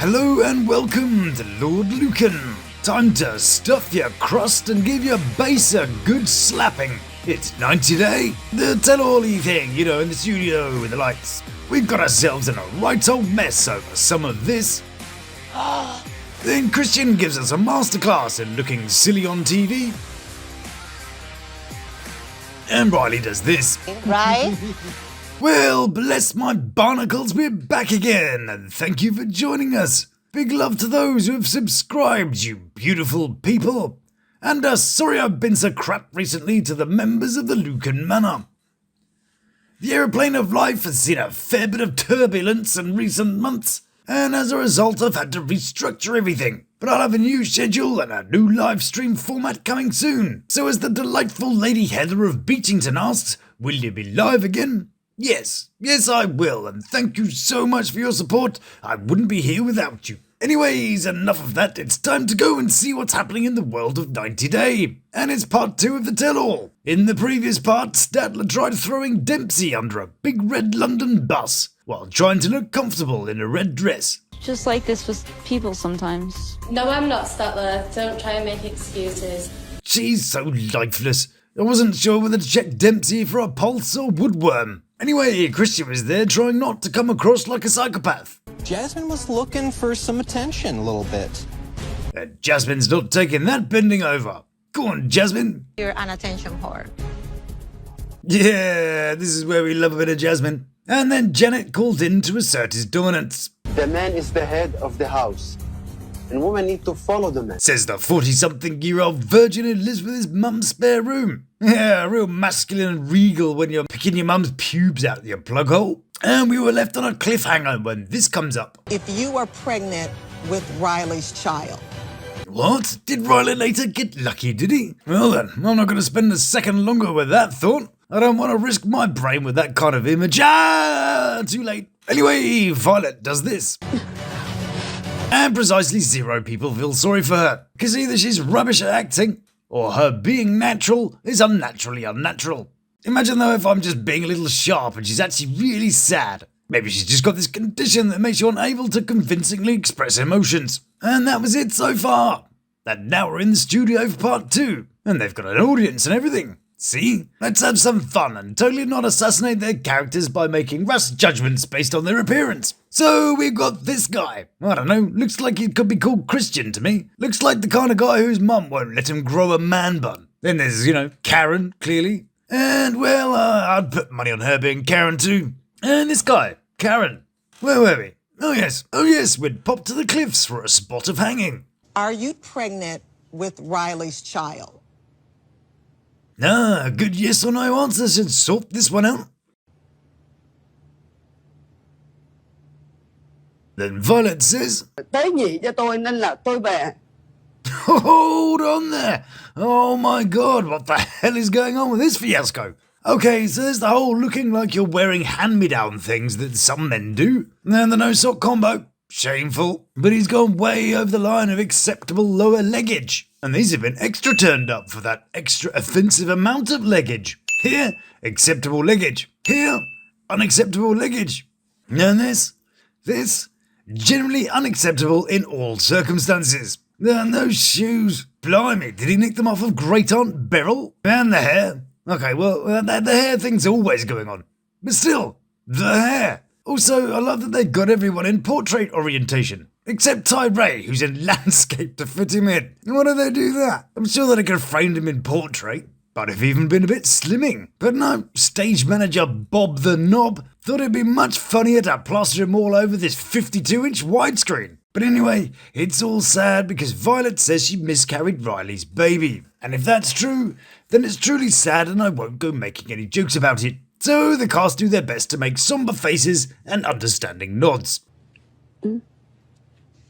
Hello and welcome to Lord Lukan. Time to stuff your crust and give your base a good slapping. It's 90 Day, the tell-all-y thing, in the studio with the lights. We've got ourselves in a right old mess over some of this. Then Christian gives us a masterclass in looking silly on TV. And Riley does this. Right? Well, bless my barnacles, we're back again, and thank you for joining us. Big love to those who have subscribed, you beautiful people. And sorry I've been so crap recently to the members of the Lukan Manor. The aeroplane of life has seen a fair bit of turbulence in recent months, and as a result I've had to restructure everything. But I'll have a new schedule and a new live stream format coming soon. So as the delightful Lady Heather of Beachington asks, will you be live again? Yes, I will, and thank you so much for your support. I wouldn't be here without you. Anyways, enough of that. It's time to go and see what's happening in the world of 90 Day. And it's part 2 of the tell-all. In the previous part, Statler tried throwing Dempsey under a big red London bus while trying to look comfortable in a red dress. Just like this with people sometimes. No, I'm not, Statler. Don't try and make excuses. She's so lifeless. I wasn't sure whether to check Dempsey for a pulse or woodworm. Anyway, Christian was there trying not to come across like a psychopath. Jasmine was looking for some attention a little bit. And Jasmine's not taking that bending over. Go on, Jasmine. You're an attention whore. Yeah, this is where we love a bit of Jasmine. And then Janet called in to assert his dominance. The man is the head of the house, and women need to follow the man. Says the 40-something-year-old virgin who lives with his mum's spare room. Yeah, real masculine and regal when you're picking your mum's pubes out of your plug hole. And we were left on a cliffhanger when this comes up. If you are pregnant with Riley's child. What? Did Riley later get lucky, did he? Well then, I'm not going to spend a second longer with that thought. I don't want to risk my brain with that kind of image. Too late. Anyway, Violet does this. And precisely 0 people feel sorry for her, because either she's rubbish at acting, or her being natural is unnaturally unnatural. Imagine though if I'm just being a little sharp and she's actually really sad. Maybe she's just got this condition that makes you unable to convincingly express emotions. And that was it so far. And now we're in the studio for part 2, and they've got an audience and everything. See? Let's have some fun and totally not assassinate their characters by making rash judgments based on their appearance. So we've got this guy. I don't know, looks like he could be called Christian to me. Looks like the kind of guy whose mum won't let him grow a man bun. Then there's, Karen, clearly. And, well, I'd put money on her being Karen too. And this guy, Karen. Where were we? Oh yes, we'd pop to the cliffs for a spot of hanging. Are you pregnant with Riley's child? A good yes or no answer should sort this one out. Then Violet says, Tế nhị cho tôi nên là tôi về. hold on there. Oh my god, what the hell is going on with this fiasco? Okay, so there's the whole looking like you're wearing hand-me-down things that some men do. And the no-sock combo. Shameful. But he's gone way over the line of acceptable lower leggage. And these have been extra turned up for that extra offensive amount of leggage. Here, acceptable leggage. Here, unacceptable leggage. And this, generally unacceptable in all circumstances. And those shoes, blimey, did he nick them off of Great Aunt Beryl? And the hair. Okay, well, the hair thing's always going on. But still, the hair. Also, I love that they've got everyone in portrait orientation. Except Tyree, who's in landscape to fit him in. Why do they do that? I'm sure that I could have framed him in portrait, but have even been a bit slimming. But no, stage manager Bob the Knob thought it'd be much funnier to plaster him all over this 52-inch widescreen. But anyway, it's all sad because Violet says she miscarried Riley's baby. And if that's true, then it's truly sad and I won't go making any jokes about it. So the cast do their best to make somber faces and understanding nods.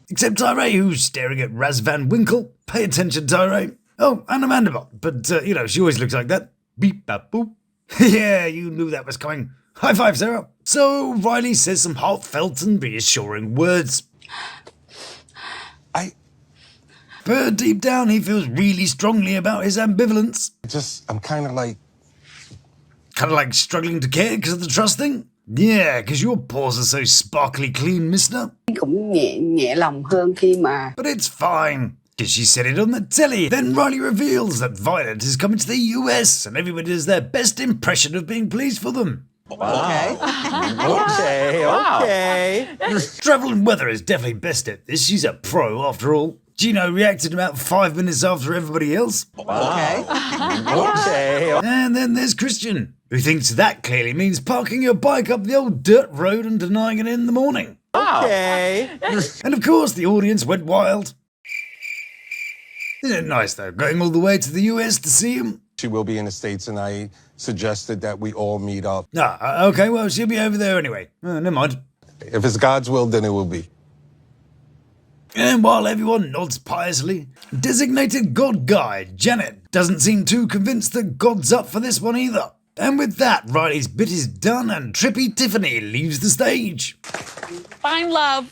Except Tyree, who's staring at Raz Van Winkle. Pay attention, Tyree. Oh, and Amanda Bot, but, she always looks like that. Beep, bap, boop. Yeah, you knew that was coming. High five, Sarah. So Riley says some heartfelt and reassuring words. But deep down, he feels really strongly about his ambivalence. I'm kind of like Kind of like struggling to care because of the trust thing? Yeah, because your pores are so sparkly clean, mister. Cũng nhẹ lòng hơn khi mà But it's fine, because she said it on the telly. Then Riley reveals that Violet is coming to the US and everybody does their best impression of being pleased for them. Okay. Okay. Travel and weather is definitely best at this. She's a pro after all. Gino reacted about 5 minutes after everybody else. Okay. And then there's Christian, who thinks that clearly means parking your bike up the old dirt road and denying it in the morning. Okay. And of course, the audience went wild. Isn't it nice, though, going all the way to the US to see him? She will be in the States, and I suggested that we all meet up. Okay, well, she'll be over there anyway. Never mind. If it's God's will, then it will be. And while everyone nods piously, designated God guy Janet doesn't seem too convinced that God's up for this one either. And with that, Riley's bit is done and Trippy Tiffany leaves the stage. Find love.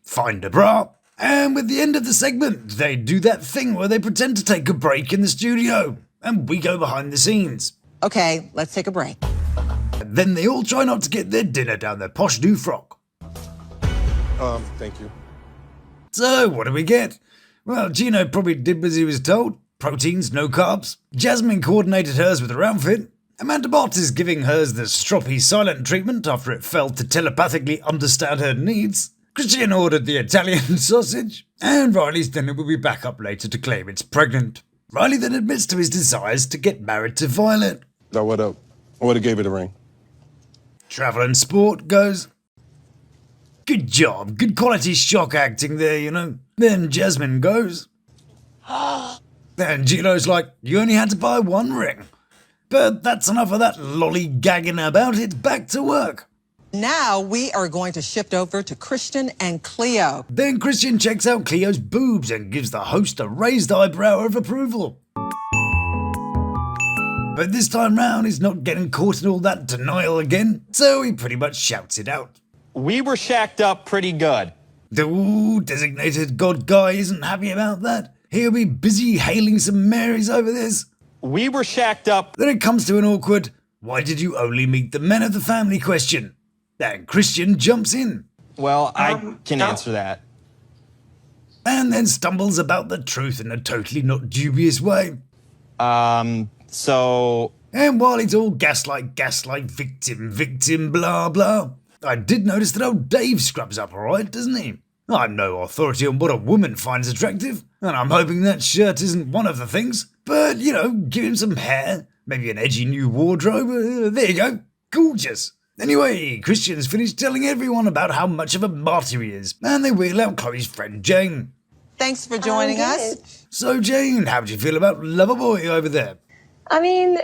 Find a bra. And with the end of the segment, they do that thing where they pretend to take a break in the studio. And we go behind the scenes. Okay, let's take a break. And then they all try not to get their dinner down their posh new frock. Thank you. So, what do we get? Well, Gino probably did as he was told. Proteins, no carbs. Jasmine coordinated hers with her outfit. Amanda Bott is giving hers the stroppy silent treatment after it failed to telepathically understand her needs. Christian ordered the Italian sausage. And Riley's dinner will be back up later to claim it's pregnant. Riley then admits to his desires to get married to Violet. I would have gave her the ring. Travel and Sport goes, good job, good quality shock acting there, you know. Then Jasmine goes, then Gino's like, you only had to buy one ring. But that's enough of that lollygagging about it, back to work. Now we are going to shift over to Christian and Cleo. Then Christian checks out Cleo's boobs and gives the host a raised eyebrow of approval. But this time round, he's not getting caught in all that denial again, so he pretty much shouts it out. We were shacked up pretty good. The designated God guy isn't happy about that. He'll be busy hailing some Marys over this. We were shacked up. Then it comes to an awkward, why did you only meet the men of the family question? Then Christian jumps in. Well, I can answer that. And then stumbles about the truth in a totally not dubious way. So... And while it's all gaslight, victim, blah, blah, I did notice that old Dave scrubs up alright, doesn't he? I'm no authority on what a woman finds attractive, and I'm hoping that shirt isn't one of the things. But, you know, give him some hair, maybe an edgy new wardrobe. There you go. Gorgeous. Anyway, Christian's finished telling everyone about how much of a martyr he is, and they wheel out Chloe's friend Jane. Thanks for joining us. So, Jane, how do you feel about Loverboy over there? I mean,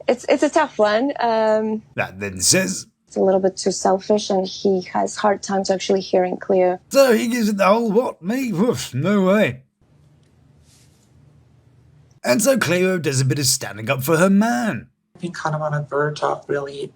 it's a tough one. That then says, It's a little bit too selfish, and he has hard times actually hearing Cleo. So he gives it the whole what? Me? Woof, no way. And so Cleo does a bit of standing up for her man. Being kind of on the verge of really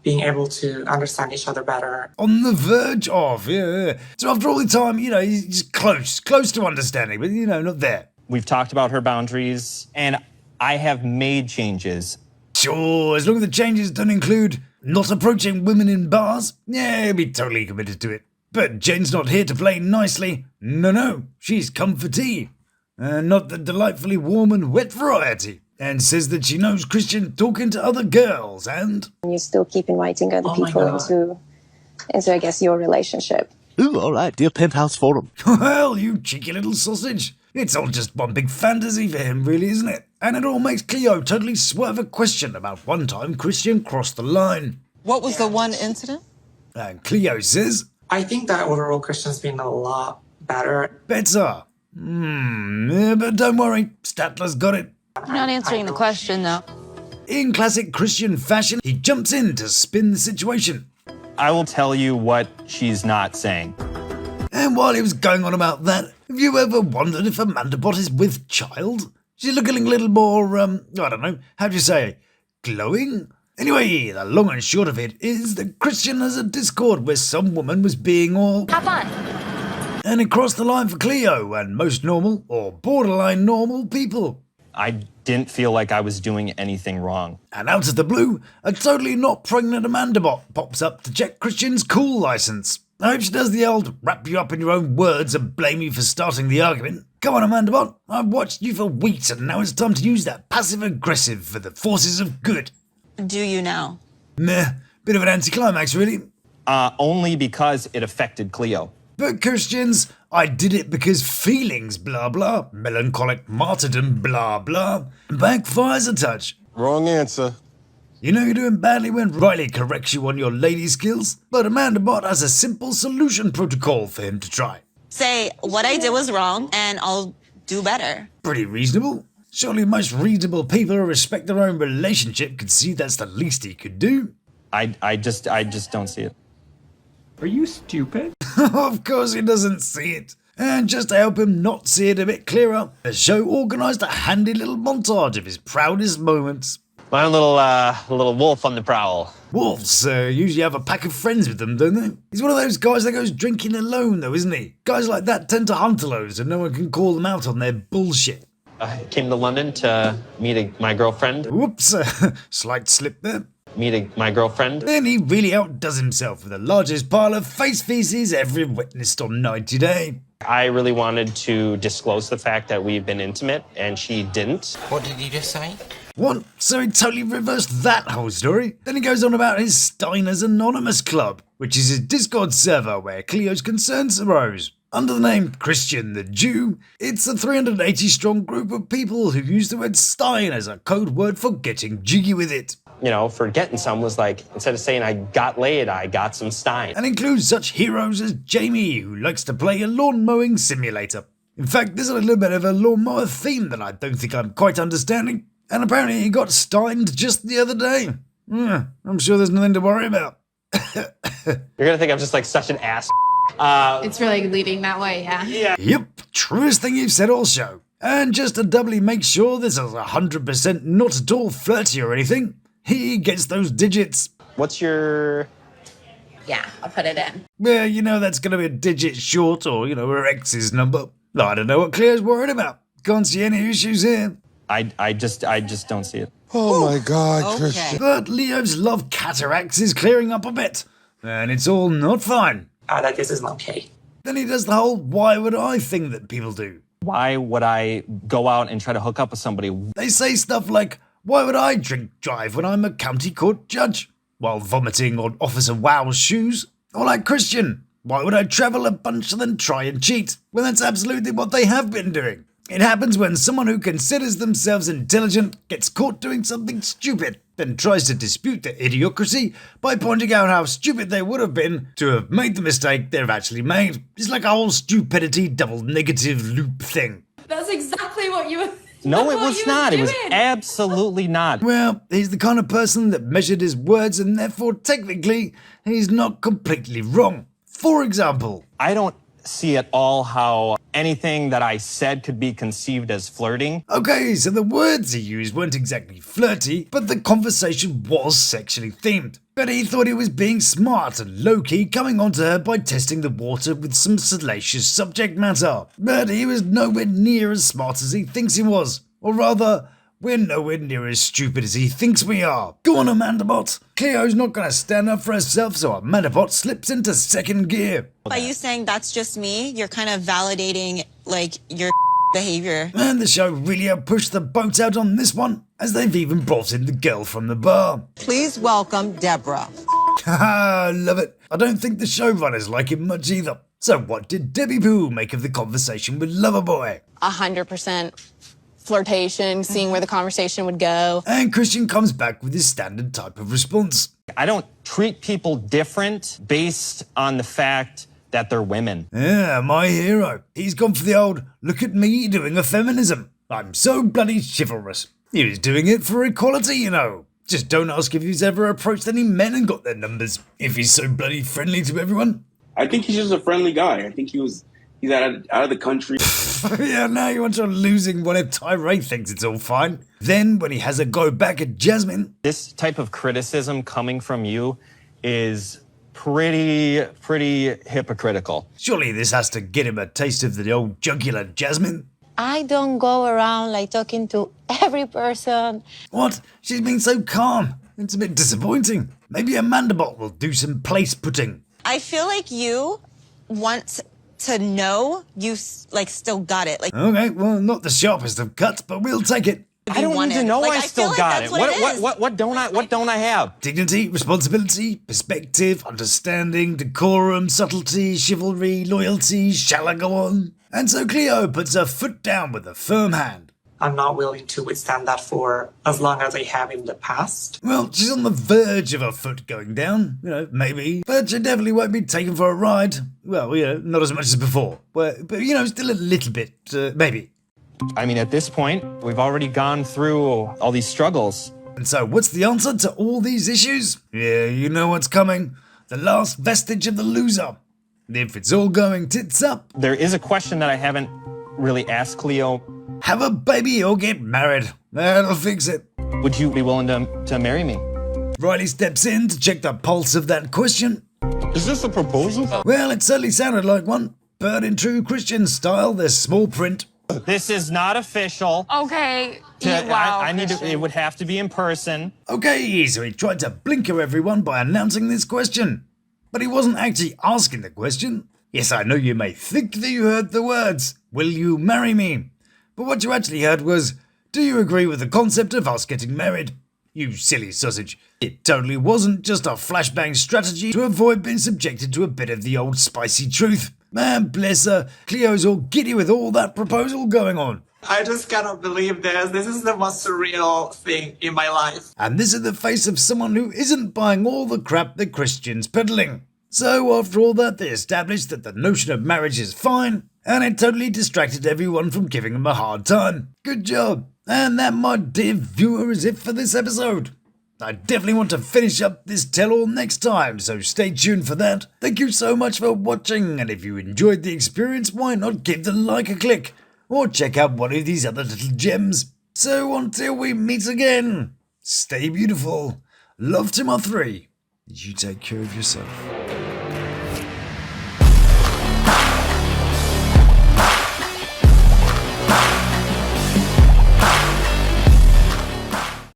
being able to understand each other better. On the verge of, yeah. So after all the time, you know, he's close to understanding, but, you know, not there. We've talked about her boundaries, and I have made changes. Sure, as long as the changes don't include not approaching women in bars, yeah, he'll be totally committed to it. But Jane's not here to play nicely. No, she's come for tea. Not the delightfully warm and wet variety. And says that she knows Christian talking to other girls and... You still keep inviting other people into, I guess, your relationship. Ooh, all right, dear Penthouse Forum. Well, you cheeky little sausage. It's all just one big fantasy for him, really, isn't it? And it all makes Cleo totally swerve a question about one time Christian crossed the line. What was the one incident? And Cleo says... I think that overall Christian's been a lot better. Better? Yeah, but don't worry, Statler's got it. You're not answering the question, though. In classic Christian fashion, he jumps in to spin the situation. I will tell you what she's not saying. And while he was going on about that, have you ever wondered if Amanda Bott is with child? She's looking a little more, I don't know, how do you say, glowing? Anyway, the long and short of it is that Christian has a Discord where some woman was being all... Have fun. And it crossed the line for Cleo and most normal, or borderline normal, people. I didn't feel like I was doing anything wrong. And out of the blue, a totally not pregnant Amanda bot pops up to check Christian's cool license. I hope she does the old wrap you up in your own words and blame you for starting the argument. Come on, Amanda bot, I've watched you for weeks and now it's time to use that passive-aggressive for the forces of good. Do you now? Meh, bit of an anticlimax really. Only because it affected Cleo. But Christians, I did it because feelings, blah blah, melancholic martyrdom, blah blah, backfires a touch. Wrong answer. You know you're doing badly when Riley corrects you on your lady skills, but Amanda Bot has a simple solution protocol for him to try. Say, what I did was wrong, and I'll do better. Pretty reasonable. Surely most reasonable people who respect their own relationship could see that's the least he could do. I just don't see it. Are you stupid? Of course he doesn't see it. And just to help him not see it a bit clearer, the show organised a handy little montage of his proudest moments. My own little wolf on the prowl. Wolves usually have a pack of friends with them, don't they? He's one of those guys that goes drinking alone, though, isn't he? Guys like that tend to hunt alone, so no one can call them out on their bullshit. I came to London to meet my girlfriend. Whoops, slight slip there. Meeting my girlfriend. Then he really outdoes himself with the largest pile of face feces ever witnessed on 90 Day. I really wanted to disclose the fact that we've been intimate, and she didn't. What did you just say? What? So he totally reversed that whole story? Then he goes on about his Steiner's Anonymous Club, which is his Discord server where Cleo's concerns arose. Under the name Christian the Jew, it's a 380-strong group of people who use the word Stein as a code word for getting jiggy with it. You know, for getting some was like, instead of saying I got laid, I got some Stein. And includes such heroes as Jamie, who likes to play a lawn mowing simulator. In fact, there's a little bit of a lawnmower theme that I don't think I'm quite understanding. And apparently he got Steined just the other day. I'm sure there's nothing to worry about. You're gonna think I'm just like such an ass. It's really leading that way, yeah. Yep, truest thing you've said all show. And just to doubly make sure this is 100% not at all flirty or anything, he gets those digits. What's your... Yeah, I'll put it in. Yeah, you know that's going to be a digit short or, her ex's number. I don't know what Cleo's worried about. Can't see any issues here. I just don't see it. Oh my God, Okay. Christian. But Leo's love cataracts is clearing up a bit. And it's all not fine. That this is not okay. Then he does the whole why would I thing that people do. Why would I go out and try to hook up with somebody? They say stuff like, why would I drink drive when I'm a county court judge? While vomiting on Officer Wow's shoes? Or like Christian, why would I travel a bunch and then try and cheat? Well, that's absolutely what they have been doing. It happens when someone who considers themselves intelligent gets caught doing something stupid, then tries to dispute their idiocracy by pointing out how stupid they would have been to have made the mistake they've actually made. It's like a whole stupidity double negative loop thing. That's exactly what you were... No, it was not. It was absolutely not. Well, he's the kind of person that measured his words and therefore technically he's not completely wrong. For example, I don't see at all how anything that I said could be conceived as flirting. Okay, so the words he used weren't exactly flirty, but the conversation was sexually themed. But he thought he was being smart and low-key coming onto her by testing the water with some salacious subject matter. But he was nowhere near as smart as he thinks he was. Or rather, we're nowhere near as stupid as he thinks we are. Go on, Amandabot. Cleo's not going to stand up for herself, so Amandabot slips into second gear. By you saying that's just me, you're kind of validating, your behavior. And the show really have pushed the boat out on this one, as they've even brought in the girl from the bar. Please welcome Deborah. Haha, love it. I don't think the showrunners like it much either. So what did Debbie Pooh make of the conversation with Loverboy? 100% flirtation, seeing where the conversation would go. And Christian comes back with his standard type of response. I don't treat people different based on the fact that they're women. Yeah, my hero. He's gone for the old, look at me doing a feminism. I'm so bloody chivalrous. He was doing it for equality, Just don't ask if he's ever approached any men and got their numbers. If he's so bloody friendly to everyone. I think he's just a friendly guy. I think he's out of the country. Yeah, now you want to losing one if Tyree thinks it's all fine. Then, when he has a go back at Jasmine... This type of criticism coming from you is pretty hypocritical. Surely this has to get him a taste of the old jugular Jasmine. I don't go around talking to every person. What? She's been so calm. It's a bit disappointing. Maybe Amanda Bot will do some place putting. I feel like you want to know you like still got it. Like, Okay, well, not the sharpest of cuts, but we'll take it. I don't need to know I still got it. What don't I have? Dignity, responsibility, perspective, understanding, decorum, subtlety, chivalry, loyalty, shall I go on? And so Cleo puts her foot down with a firm hand. I'm not willing to withstand that for as long as I have in the past. Well, she's on the verge of her foot going down, maybe. But she definitely won't be taken for a ride. Well, not as much as before. But still a little bit, maybe. I mean, at this point, we've already gone through all these struggles. And so what's the answer to all these issues? Yeah, you know what's coming. The last vestige of the loser. If it's all going tits up. There is a question that I haven't really asked Cleo. Have a baby or get married. That'll fix it. Would you be willing to marry me? Riley steps in to check the pulse of that question. Is this a proposal? Well, it certainly sounded like one. But in true Christian style, there's small print. This is not official. Okay. Wow. I need to. It would have to be in person. Okay, so he tried to blinker everyone by announcing this question. But he wasn't actually asking the question. Yes, I know you may think that you heard the words, "Will you marry me?" But what you actually heard was, "Do you agree with the concept of us getting married?" You silly sausage. It totally wasn't just a flashbang strategy to avoid being subjected to a bit of the old spicy truth. Man, bless her, Cleo's all giddy with all that proposal going on. I just cannot believe this. This is the most surreal thing in my life. And this in the face of someone who isn't buying all the crap that Christian's peddling. So after all that, they established that the notion of marriage is fine, and it totally distracted everyone from giving him a hard time. Good job. And that, my dear viewer, is it for this episode. I definitely want to finish up this tell-all next time, so stay tuned for that. Thank you so much for watching, and if you enjoyed the experience, why not give the like a click, or check out one of these other little gems. So until we meet again, stay beautiful, love to my three, you take care of yourself.